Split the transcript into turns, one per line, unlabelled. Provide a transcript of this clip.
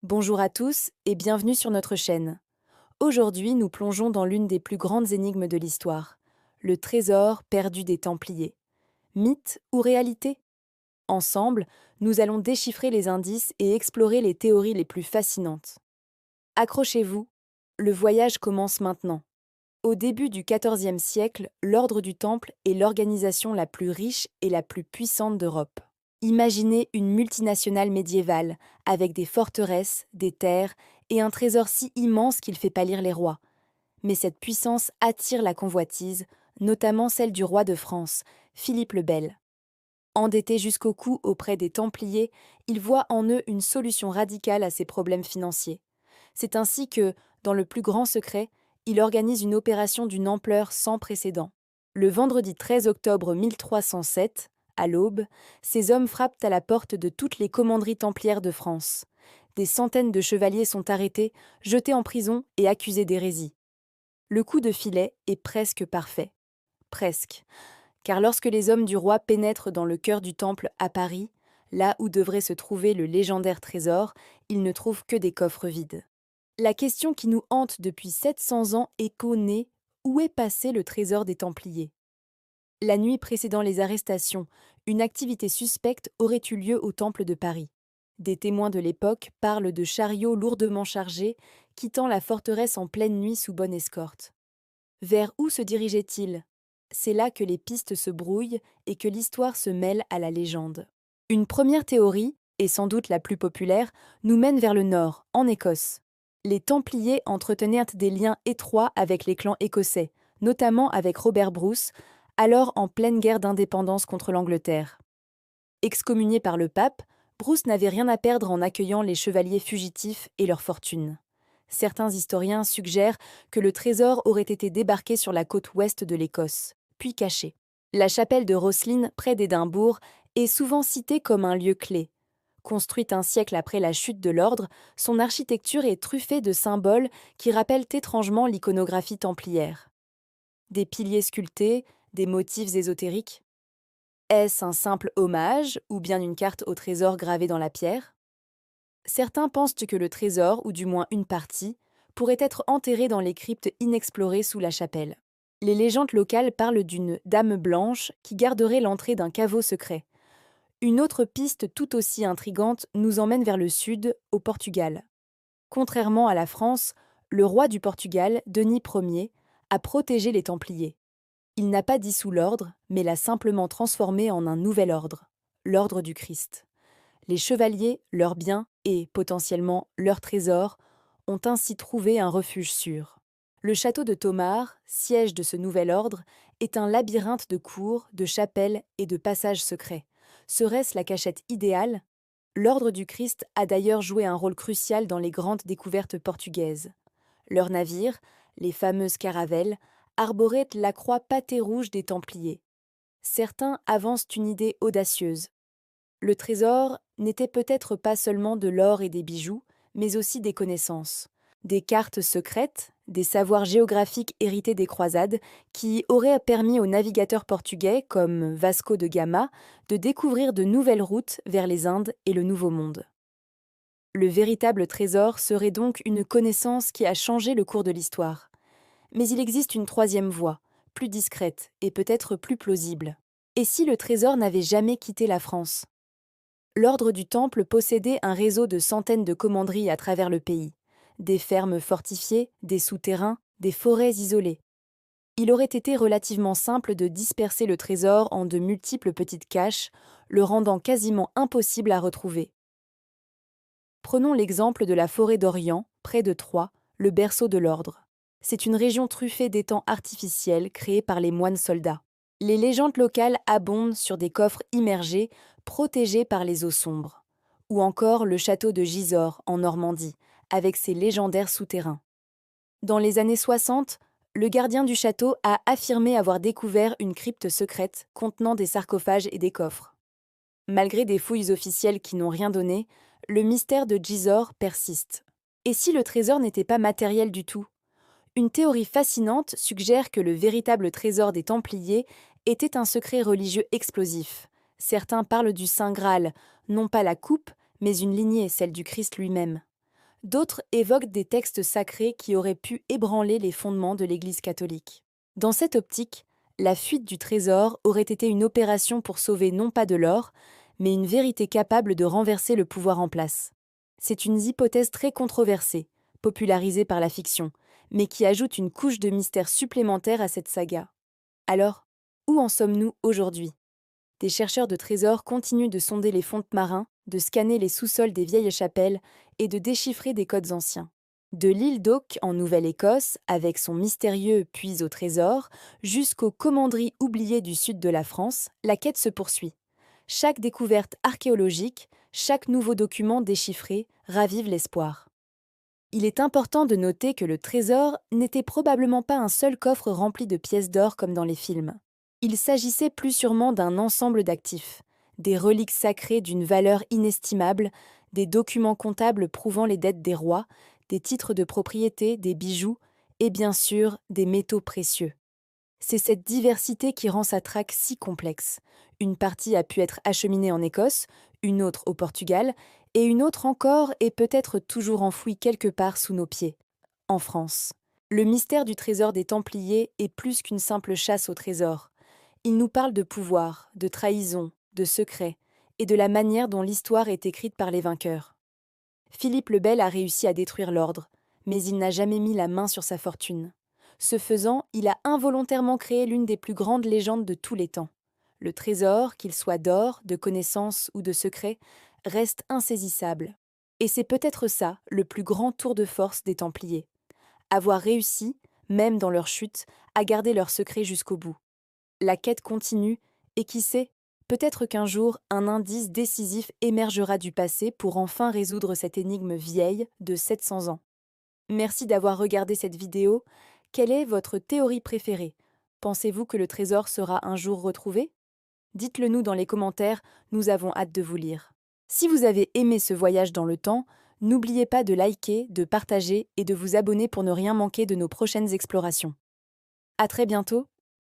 Bonjour à tous et bienvenue sur notre chaîne. Aujourd'hui, nous plongeons dans l'une des plus grandes énigmes de l'histoire, le trésor perdu des Templiers. Mythe ou réalité? Ensemble, nous allons déchiffrer les indices et explorer les théories les plus fascinantes. Accrochez-vous, le voyage commence maintenant. Au début du XIVe siècle, l'Ordre du Temple est l'organisation la plus riche et la plus puissante d'Europe. Imaginez une multinationale médiévale, avec des forteresses, des terres et un trésor si immense qu'il fait pâlir les rois. Mais cette puissance attire la convoitise, notamment celle du roi de France, Philippe le Bel. Endetté jusqu'au cou auprès des Templiers, il voit en eux une solution radicale à ses problèmes financiers. C'est ainsi que, dans le plus grand secret, il organise une opération d'une ampleur sans précédent. Le vendredi 13 octobre 1307, à l'aube, ces hommes frappent à la porte de toutes les commanderies templières de France. Des centaines de chevaliers sont arrêtés, jetés en prison et accusés d'hérésie. Le coup de filet est presque parfait. Presque. Car lorsque les hommes du roi pénètrent dans le cœur du temple à Paris, là où devrait se trouver le légendaire trésor, ils ne trouvent que des coffres vides. La question qui nous hante depuis 700 ans est connue: où est passé le trésor des Templiers? La nuit précédant les arrestations, une activité suspecte aurait eu lieu au temple de Paris. Des témoins de l'époque parlent de chariots lourdement chargés quittant la forteresse en pleine nuit sous bonne escorte. Vers où se dirigeait-il? C'est là que les pistes se brouillent et que l'histoire se mêle à la légende. Une première théorie, et sans doute la plus populaire, nous mène vers le nord, en Écosse. Les Templiers entretenaient des liens étroits avec les clans écossais, notamment avec Robert Bruce, alors en pleine guerre d'indépendance contre l'Angleterre. Excommunié par le pape, Bruce n'avait rien à perdre en accueillant les chevaliers fugitifs et leur fortune. Certains historiens suggèrent que le trésor aurait été débarqué sur la côte ouest de l'Écosse, puis caché. La chapelle de Rosslyn, près d'Édimbourg, est souvent citée comme un lieu clé. Construite un siècle après la chute de l'ordre, son architecture est truffée de symboles qui rappellent étrangement l'iconographie templière. Des piliers sculptés, des motifs ésotériques. Est-ce un simple hommage ou bien une carte au trésor gravée dans la pierre? Certains pensent que le trésor, ou du moins une partie, pourrait être enterré dans les cryptes inexplorées sous la chapelle. Les légendes locales parlent d'une dame blanche qui garderait l'entrée d'un caveau secret. Une autre piste tout aussi intrigante nous emmène vers le sud, au Portugal. Contrairement à la France, le roi du Portugal, Denis Ier, a protégé les Templiers. Il n'a pas dissous l'ordre, mais l'a simplement transformé en un nouvel ordre, l'ordre du Christ. Les chevaliers, leurs biens et, potentiellement, leurs trésors ont ainsi trouvé un refuge sûr. Le château de Tomar, siège de ce nouvel ordre, est un labyrinthe de cours, de chapelles et de passages secrets. Serait-ce la cachette idéale? L'ordre du Christ a d'ailleurs joué un rôle crucial dans les grandes découvertes portugaises. Leurs navires, les fameuses caravelles, arboraient la croix pâtée rouge des Templiers. Certains avancent une idée audacieuse. Le trésor n'était peut-être pas seulement de l'or et des bijoux, mais aussi des connaissances. Des cartes secrètes, des savoirs géographiques hérités des croisades, qui auraient permis aux navigateurs portugais, comme Vasco de Gama, de découvrir de nouvelles routes vers les Indes et le Nouveau Monde. Le véritable trésor serait donc une connaissance qui a changé le cours de l'histoire. Mais il existe une troisième voie, plus discrète et peut-être plus plausible. Et si le trésor n'avait jamais quitté la France? L'ordre du Temple possédait un réseau de centaines de commanderies à travers le pays, des fermes fortifiées, des souterrains, des forêts isolées. Il aurait été relativement simple de disperser le trésor en de multiples petites caches, le rendant quasiment impossible à retrouver. Prenons l'exemple de la forêt d'Orient, près de Troyes, le berceau de l'ordre. C'est une région truffée d'étangs artificiels créés par les moines soldats. Les légendes locales abondent sur des coffres immergés, protégés par les eaux sombres. Ou encore le château de Gisors, en Normandie, avec ses légendaires souterrains. Dans les années 60, le gardien du château a affirmé avoir découvert une crypte secrète contenant des sarcophages et des coffres. Malgré des fouilles officielles qui n'ont rien donné, le mystère de Gisors persiste. Et si le trésor n'était pas matériel du tout? Une théorie fascinante suggère que le véritable trésor des Templiers était un secret religieux explosif. Certains parlent du Saint Graal, non pas la coupe, mais une lignée, celle du Christ lui-même. D'autres évoquent des textes sacrés qui auraient pu ébranler les fondements de l'Église catholique. Dans cette optique, la fuite du trésor aurait été une opération pour sauver non pas de l'or, mais une vérité capable de renverser le pouvoir en place. C'est une hypothèse très controversée, popularisée par la fiction, mais qui ajoute une couche de mystère supplémentaire à cette saga. Alors, où en sommes-nous aujourd'hui? Des chercheurs de trésors continuent de sonder les fonds marins, de scanner les sous-sols des vieilles chapelles et de déchiffrer des codes anciens. De l'île d'Oak en Nouvelle-Écosse, avec son mystérieux puits au trésor, jusqu'aux commanderies oubliées du sud de la France, la quête se poursuit. Chaque découverte archéologique, chaque nouveau document déchiffré ravive l'espoir. Il est important de noter que le trésor n'était probablement pas un seul coffre rempli de pièces d'or comme dans les films. Il s'agissait plus sûrement d'un ensemble d'actifs, des reliques sacrées d'une valeur inestimable, des documents comptables prouvant les dettes des rois, des titres de propriété, des bijoux et bien sûr des métaux précieux. C'est cette diversité qui rend sa traque si complexe. Une partie a pu être acheminée en Écosse, une autre au Portugal, et une autre encore est peut-être toujours enfouie quelque part sous nos pieds, en France. Le mystère du trésor des Templiers est plus qu'une simple chasse au trésor. Il nous parle de pouvoir, de trahison, de secret, et de la manière dont l'histoire est écrite par les vainqueurs. Philippe le Bel a réussi à détruire l'ordre, mais il n'a jamais mis la main sur sa fortune. Ce faisant, il a involontairement créé l'une des plus grandes légendes de tous les temps. Le trésor, qu'il soit d'or, de connaissances ou de secrets, reste insaisissable. Et c'est peut-être ça, le plus grand tour de force des Templiers. Avoir réussi, même dans leur chute, à garder leur secret jusqu'au bout. La quête continue, et qui sait, peut-être qu'un jour, un indice décisif émergera du passé pour enfin résoudre cette énigme vieille de 700 ans. Merci d'avoir regardé cette vidéo. Quelle est votre théorie préférée? Pensez-vous que le trésor sera un jour retrouvé? Dites-le nous dans les commentaires, nous avons hâte de vous lire. Si vous avez aimé ce voyage dans le temps, n'oubliez pas de liker, de partager et de vous abonner pour ne rien manquer de nos prochaines explorations. À très bientôt!